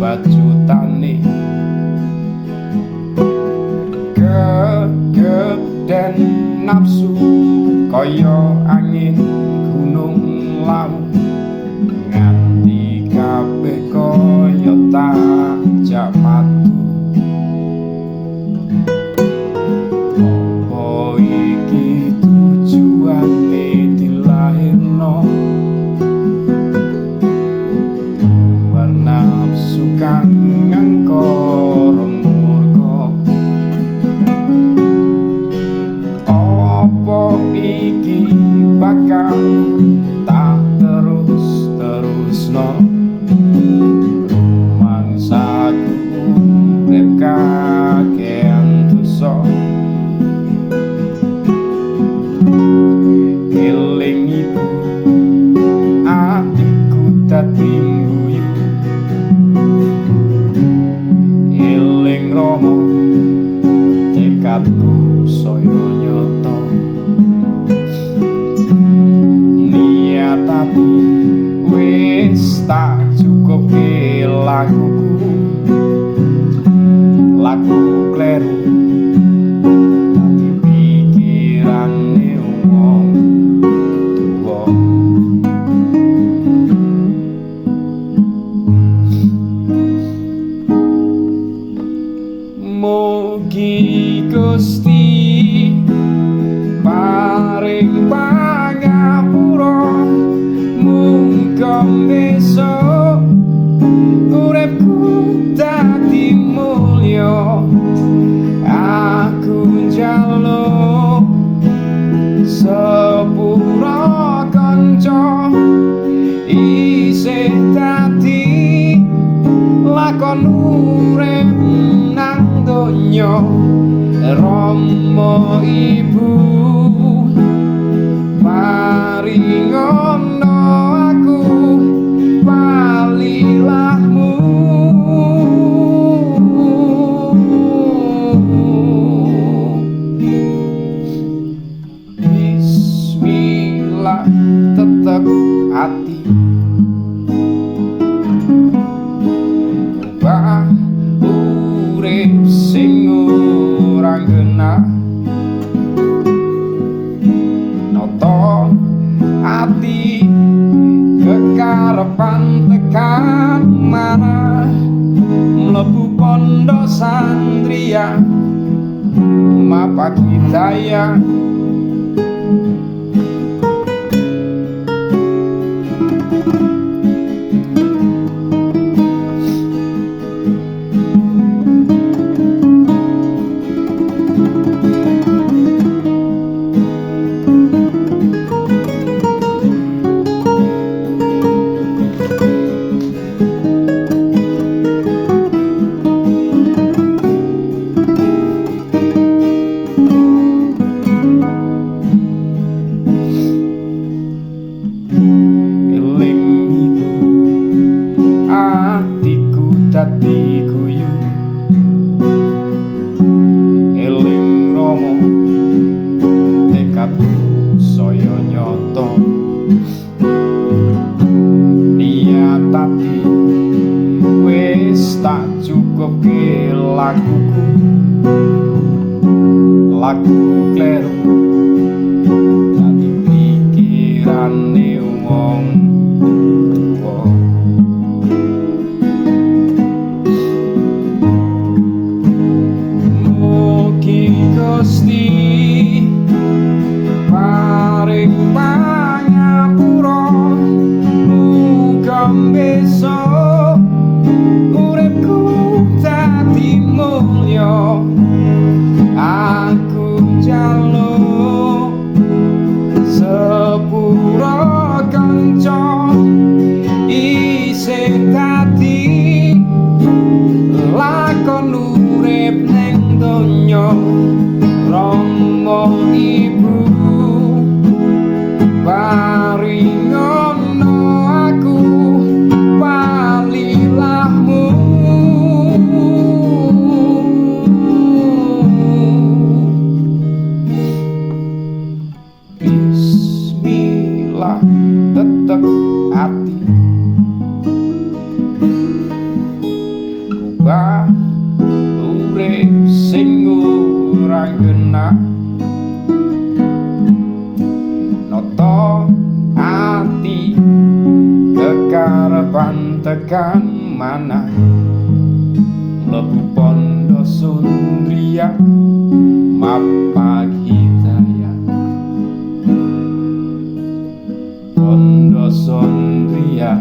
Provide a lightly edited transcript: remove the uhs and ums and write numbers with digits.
Bajutane kegeden nafsu kaya angin gunung lawu nganti kabeh kaya tajak matu. Apa iki tujuane dilahirno nafsu kang ngangkara murka? Apa iki bakal tak terus-terusno mangsaku urip kakean dosa? Eling ibu atiku dadi Rama tekadku saya nyata niatati wis tak cukupi laguku lagu kleru dadi pikirane wong tuwa. Mugi Gusti paring pangapura, muga besok uripku dadi mulya. Aku njaluk sepura kanca isih dadi lakon urip nang donya. Rama ibu paringono aku palilahmu. Bismillah tetep hati urip sing ora genah nata ati kekarepan tekan mana mlebu pondok sandria mapaki daya. Dadi guyu eling Rama tekadku saya nyata niatati wis tak cukupke laguku lagu kleru dadi pikirane wong tuwa. Gusti paring pangapura, muga besok uripku dadi mulya. Aku njaluk sepura kanca isih ati lakon urip ning donya Rama ibu paringono aku palilahmu Bismillah tetep ati kubah urip sing ora genah noto ati kekarepan tekan mana mlebu Pondok Sondria mapak hidayah Pondok Sondria